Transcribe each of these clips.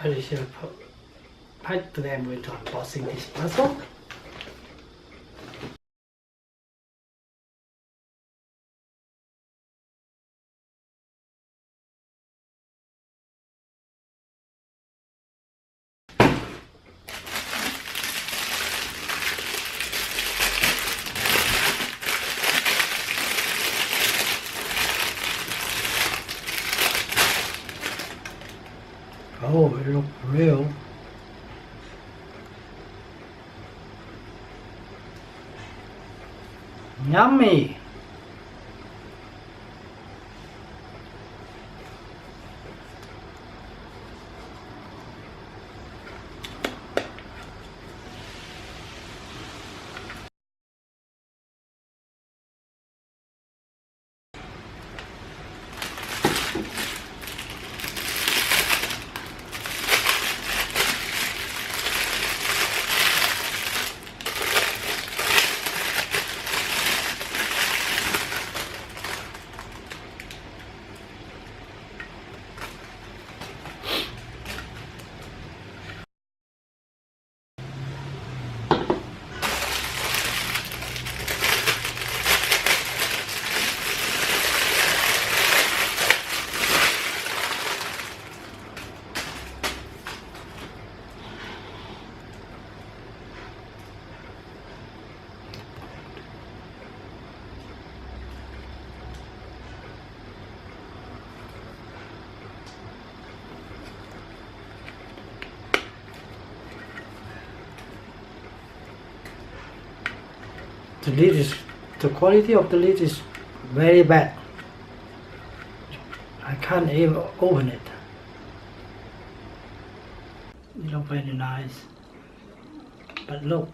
I shall put them with on bossing this puzzle. Oh, it looks real. Yummy! The quality of the lid is very bad. I can't even open it. It looks very nice, but look.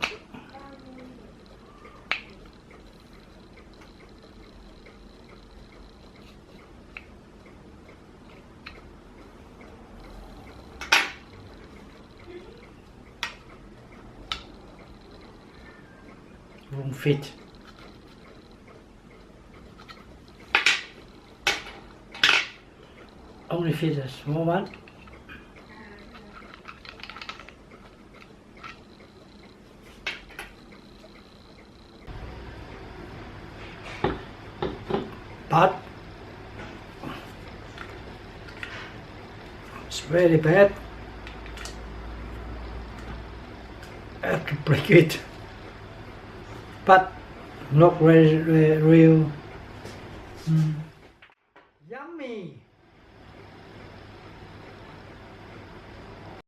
Won't fit. Only fit a small one. But it's very bad. I have to break it. But not very real. Yummy!